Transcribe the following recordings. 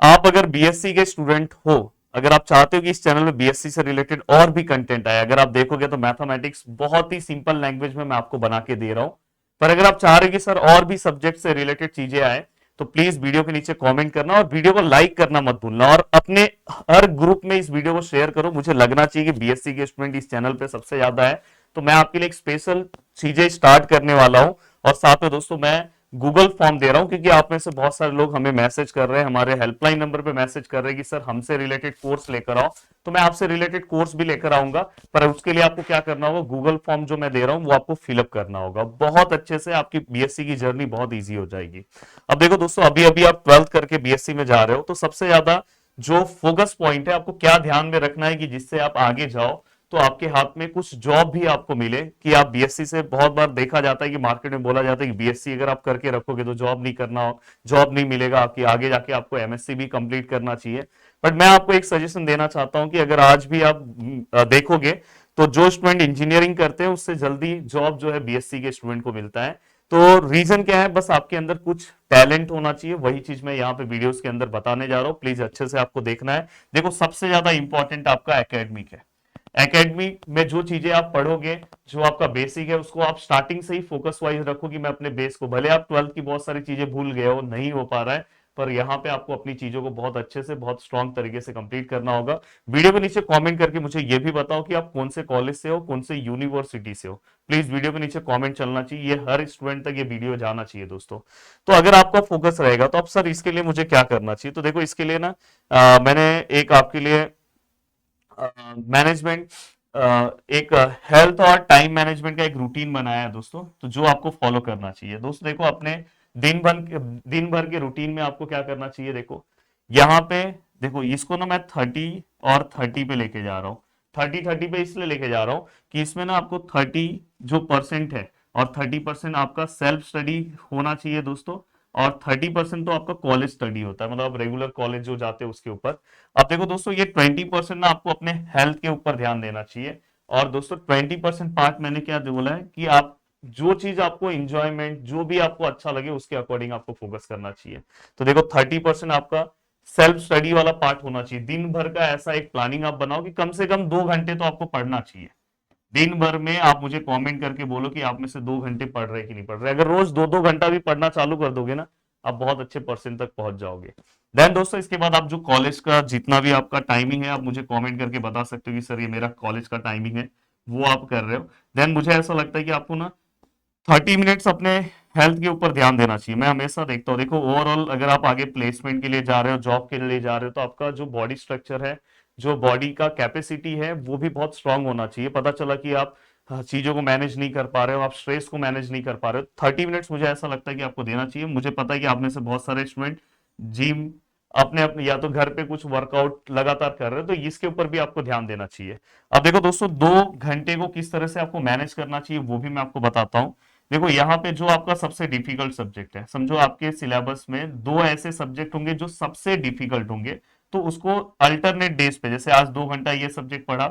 आप अगर बीएससी के स्टूडेंट हो, अगर आप चाहते हो कि इस चैनल में बीएससी से रिलेटेड और भी कंटेंट आए, अगर आप देखोगे तो मैथमेटिक्स बहुत ही सिंपल लैंग्वेज में मैं आपको बना के दे रहा हूं। पर अगर आप चाह रहे हो कि सर और भी सब्जेक्ट से रिलेटेड चीजें आए, तो प्लीज वीडियो के नीचे कमेंट करना और वीडियो को लाइक करना मत भूलना, और अपने हर ग्रुप में इस वीडियो को शेयर करो। मुझे लगना चाहिए कि बीएससी के स्टूडेंट इस चैनल पे सबसे ज्यादा है, तो मैं आपके लिए एक स्पेशल चीजें स्टार्ट करने वाला हूं। और साथ में दोस्तों मैं गूगल फॉर्म दे रहा हूं, क्योंकि आप में से बहुत सारे लोग हमें मैसेज कर रहे हैं, हमारे हेल्पलाइन नंबर पे मैसेज कर रहे हैं कि सर हमसे रिलेटेड कोर्स लेकर आओ। तो मैं आपसे रिलेटेड कोर्स भी लेकर आऊंगा, पर उसके लिए आपको क्या करना होगा, गूगल फॉर्म जो मैं दे रहा हूं वो आपको फिलअप करना होगा। बहुत अच्छे से आपकी बीएससी की जर्नी बहुत ईजी हो जाएगी। अब देखो दोस्तों, अभी अभी आप 12th करके बीएससी में जा रहे हो, तो सबसे ज्यादा जो फोकस पॉइंट है, आपको क्या ध्यान में रखना है कि जिससे आप आगे जाओ, तो आपके हाथ में कुछ जॉब भी आपको मिले। कि आप बीएससी से, बहुत बार देखा जाता है कि मार्केट में बोला जाता है कि बीएससी अगर आप करके रखोगे तो जॉब नहीं करना, जॉब नहीं मिलेगा, आपकी आगे जाके आपको एमएससी भी कंप्लीट करना चाहिए। बट मैं आपको एक सजेशन देना चाहता हूं कि अगर आज भी आप देखोगे, तो जो स्टूडेंट इंजीनियरिंग करते हैं उससे जल्दी जॉब जो है बीएससी के स्टूडेंट को मिलता है। तो रीजन क्या है, बस आपके अंदर कुछ टैलेंट होना चाहिए। वही चीज मैं यहाँ पे वीडियोस के अंदर बताने जा रहा हूँ, प्लीज अच्छे से आपको देखना है। देखो, सबसे ज्यादा इंपॉर्टेंट आपका एकेडमिक है। एकेडमी में जो चीजें आप पढ़ोगे, जो आपका बेसिक है, उसको आप स्टार्टिंग से ही फोकस वाइज रखो कि मैं अपने बेस को, भले आप 12th की बहुत सारी चीजें भूल गए हो, नहीं हो पा रहा है, पर यहाँ पे आपको अपनी चीजों को बहुत अच्छे से, बहुत स्ट्रांग तरीके से कंप्लीट करना होगा। वीडियो के नीचे कमेंट करके मुझे ये भी बताओ कि आप कौन से कॉलेज से हो, कौन से यूनिवर्सिटी से हो। प्लीज वीडियो के नीचे कमेंट चलना चाहिए, ये हर स्टूडेंट तक ये वीडियो जाना चाहिए दोस्तों। तो अगर आपका फोकस रहेगा, तो अब सर इसके लिए मुझे क्या करना चाहिए, तो देखो इसके लिए ना मैंने एक आपके लिए मैनेजमेंट, एक हेल्थ और टाइम मैनेजमेंट का एक रूटीन बनाया है दोस्तों, तो जो आपको फॉलो करना चाहिए। दोस्तों देखो, अपने दिन भर के रूटीन में आपको क्या करना चाहिए, देखो यहाँ पे, देखो इसको ना मैं 30 और 30 पे लेके जा रहा हूँ। 30 पे इसलिए लेके जा रहा हूँ कि इसमें ना आपको 30% है, और 30% आपका सेल्फ स्टडी होना चाहिए दोस्तों, और 30% तो आपका कॉलेज स्टडी होता है, मतलब आप रेगुलर कॉलेज जो जाते हैं उसके ऊपर। अब देखो दोस्तों, ये 20% ना आपको अपने हेल्थ के ऊपर ध्यान देना चाहिए। और दोस्तों 20% पार्ट मैंने क्या बोला है कि आप जो चीज आपको इंजॉयमेंट, जो भी आपको अच्छा लगे उसके अकॉर्डिंग आपको फोकस करना चाहिए। तो देखो 30% आपका सेल्फ स्टडी वाला पार्ट होना चाहिए। दिन भर का ऐसा एक प्लानिंग आप बनाओ कि कम से कम 2 घंटे तो आपको पढ़ना चाहिए। दिन भर में आप मुझे कमेंट करके बोलो कि आप में से 2 घंटे पढ़ रहे कि नहीं पढ़ रहे। अगर रोज 2-2 घंटा भी पढ़ना चालू कर दोगे ना, आप बहुत अच्छे परसेंट तक पहुंच जाओगे। देन दोस्तों, इसके बाद आप जो कॉलेज का जितना भी आपका टाइमिंग है, आप मुझे कमेंट करके बता सकते हो कि सर ये मेरा कॉलेज का टाइमिंग है, वो आप कर रहे हो। देन मुझे ऐसा लगता है कि आपको ना 30 मिनट्स अपने हेल्थ के ऊपर ध्यान देना चाहिए। मैं हमेशा देखता हूँ, देखो ओवरऑल अगर आप आगे प्लेसमेंट के लिए जा रहे हो, जॉब के लिए जा रहे हो, तो आपका जो बॉडी स्ट्रक्चर है, जो बॉडी का कैपेसिटी है, वो भी बहुत स्ट्रांग होना चाहिए। पता चला कि आप चीजों को मैनेज नहीं कर पा रहे हो, आप स्ट्रेस को मैनेज नहीं कर पा रहे हो, 30 मिनट्स मुझे ऐसा लगता है कि आपको देना चाहिए। मुझे पता है कि आप में से बहुत सारे स्टूडेंट जिम, अपने अपने या तो घर पे कुछ वर्कआउट लगातार कर रहे हो, तो इसके ऊपर भी आपको ध्यान देना चाहिए। अब देखो दोस्तों, 2 घंटे को किस तरह से आपको मैनेज करना चाहिए वो भी मैं आपको बताता हूँ। देखो यहाँ पे जो आपका सबसे डिफिकल्ट सब्जेक्ट है, समझो आपके सिलेबस में 2 ऐसे सब्जेक्ट होंगे जो सबसे डिफिकल्ट होंगे, तो उसको अल्टरनेट डेज पे, जैसे आज 2 घंटा ये सब्जेक्ट पढ़ा,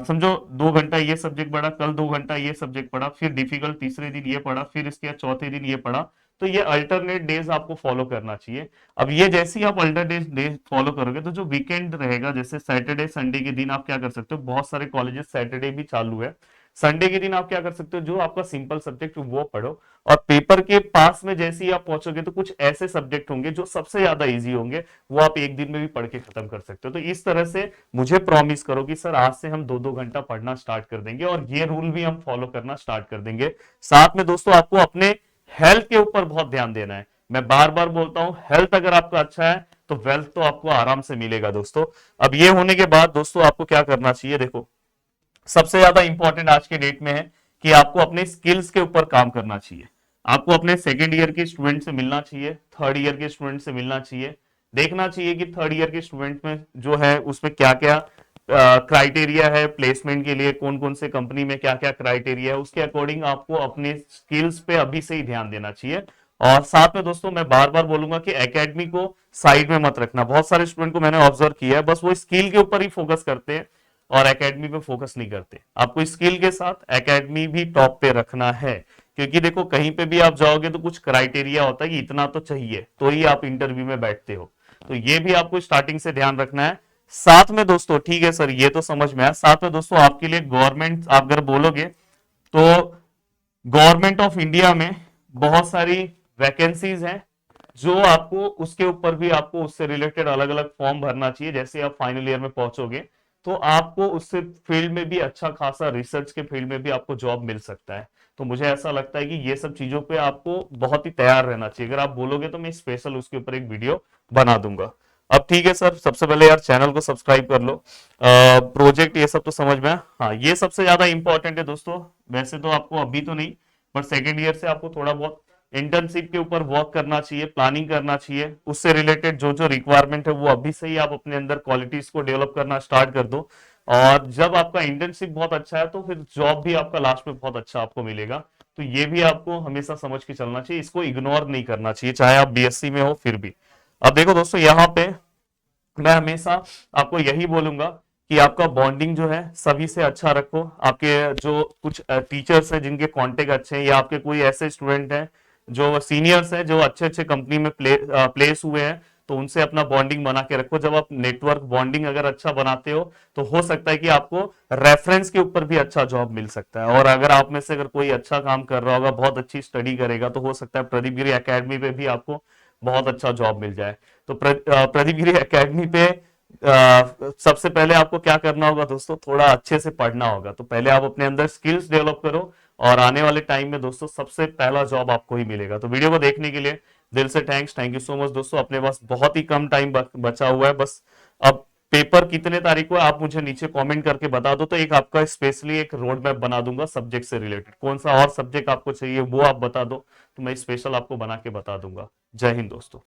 समझो 2 घंटा ये सब्जेक्ट पढ़ा, कल 2 घंटा ये सब्जेक्ट पढ़ा, फिर डिफिकल्ट तीसरे दिन ये पढ़ा, फिर इसके बाद चौथे दिन ये पढ़ा। तो ये अल्टरनेट डेज आपको फॉलो करना चाहिए। अब ये जैसे ही आप अल्टरनेट डेज फॉलो करोगे, तो जो वीकेंड रहेगा, जैसे सैटरडे संडे के दिन आप क्या कर सकते हो, बहुत सारे कॉलेजेस सैटरडे भी चालू है, संडे के दिन आप क्या कर सकते हो, जो आपका सिंपल सब्जेक्ट वो पढ़ो। और पेपर के पास में जैसे ही आप पहुंचोगे, तो कुछ ऐसे सब्जेक्ट होंगे जो सबसे ज्यादा इजी होंगे, वो आप एक दिन में भी पढ़ के खत्म कर सकते हो। तो इस तरह से मुझे प्रॉमिस करो कि सर आज से हम 2-2 घंटा पढ़ना स्टार्ट कर देंगे, और ये रूल भी हम फॉलो करना स्टार्ट कर देंगे। साथ में दोस्तों, आपको अपने हेल्थ के ऊपर बहुत ध्यान देना है। मैं बार बार बोलता हूं, हेल्थ अगर आपका अच्छा है, तो वेल्थ तो आपको आराम से मिलेगा दोस्तों। अब ये होने के बाद दोस्तों, आपको क्या करना चाहिए, देखो सबसे ज्यादा इंपॉर्टेंट आज के डेट में है कि आपको अपने स्किल्स के ऊपर काम करना चाहिए। आपको अपने सेकेंड ईयर के स्टूडेंट से मिलना चाहिए, थर्ड ईयर के स्टूडेंट से मिलना चाहिए, देखना चाहिए कि थर्ड ईयर के स्टूडेंट में जो है उसमें क्या क्या क्राइटेरिया है प्लेसमेंट के लिए, कौन कौन से कंपनी में क्या क्या क्राइटेरिया है, उसके अकॉर्डिंग आपको अपने स्किल्स पे अभी से ही ध्यान देना चाहिए। और साथ में दोस्तों, मैं बार बार बोलूंगा कि एकेडमी को साइड में मत रखना। बहुत सारे स्टूडेंट को मैंने ऑब्जर्व किया है, बस वो स्किल के ऊपर ही फोकस करते हैं और एकेडमी पे फोकस नहीं करते। आपको स्किल के साथ एकेडमी भी टॉप पे रखना है, क्योंकि देखो कहीं पे भी आप जाओगे तो कुछ क्राइटेरिया होता है कि इतना तो चाहिए, तो ही आप इंटरव्यू में बैठते हो। तो ये भी आपको स्टार्टिंग से ध्यान रखना है। साथ में दोस्तों, ठीक है सर ये तो समझ में आया, साथ में दोस्तों आपके लिए गवर्नमेंट आप अगर बोलोगे तो गवर्नमेंट ऑफ इंडिया में बहुत सारी वैकेंसीज हैं, जो आपको उसके ऊपर भी आपको उससे रिलेटेड अलग अलग फॉर्म भरना चाहिए। जैसे आप फाइनल ईयर में पहुंचोगे तो आपको उससे फील्ड में भी अच्छा खासा, रिसर्च के फील्ड में भी आपको जॉब मिल सकता है। तो मुझे ऐसा लगता है कि ये सब चीजों पे आपको बहुत ही तैयार रहना चाहिए। अगर आप बोलोगे तो मैं स्पेशल उसके ऊपर एक वीडियो बना दूंगा। अब ठीक है सर, सबसे पहले यार चैनल को सब्सक्राइब कर लो। प्रोजेक्ट ये सब तो समझ में आया। हाँ, ये सबसे ज्यादा इंपॉर्टेंट है दोस्तों। वैसे तो आपको अभी तो नहीं, पर सेकेंड ईयर से आपको थोड़ा बहुत इंटर्नशिप के ऊपर वर्क करना चाहिए, प्लानिंग करना चाहिए। उससे रिलेटेड जो जो रिक्वायरमेंट है वो अभी से ही आप अपने अंदर क्वालिटीज को डेवलप करना स्टार्ट कर दो। और जब आपका इंटर्नशिप बहुत अच्छा है तो फिर जॉब भी आपका लास्ट में बहुत अच्छा आपको मिलेगा। तो ये भी आपको हमेशा समझ के चलना चाहिए, इसको इग्नोर नहीं करना चाहिए, चाहे आप बीएससी में हो फिर भी। अब देखो दोस्तों, यहाँ पे मैं हमेशा आपको यही बोलूंगा कि आपका बॉन्डिंग जो है सभी से अच्छा रखो। आपके जो कुछ टीचर्स हैं जिनके कांटेक्ट अच्छे हैं, या आपके कोई ऐसे स्टूडेंट हैं जो सीनियर्स हैं जो अच्छे अच्छे कंपनी में प्लेस हुए हैं, तो उनसे अपना बॉन्डिंग बना के रखो। जब आप नेटवर्क बॉन्डिंग अगर अच्छा बनाते हो तो हो सकता है कि आपको रेफरेंस के ऊपर भी अच्छा जॉब मिल सकता है। और अगर आप में से अगर कोई अच्छा काम कर रहा होगा, बहुत अच्छी स्टडी करेगा, तो हो सकता है प्रदीप गिरी एकेडमी पे भी आपको बहुत अच्छा जॉब मिल जाए। तो प्रदीप गिरी एकेडमी पे सबसे पहले आपको क्या करना होगा दोस्तों, थोड़ा अच्छे से पढ़ना होगा। तो पहले आप अपने अंदर स्किल्स डेवलप करो, और आने वाले टाइम में दोस्तों सबसे पहला जॉब आपको ही मिलेगा। तो वीडियो को देखने के लिए दिल से thanks, thank you so much दोस्तों। अपने पास बहुत ही कम टाइम बचा हुआ है बस। अब पेपर कितने तारीख को है आप मुझे नीचे कमेंट करके बता दो, तो एक आपका स्पेशली एक रोड मैप बना दूंगा सब्जेक्ट से रिलेटेड। कौन सा और सब्जेक्ट आपको चाहिए वो आप बता दो, तो मैं स्पेशल आपको बना के बता दूंगा। जय हिंद दोस्तों।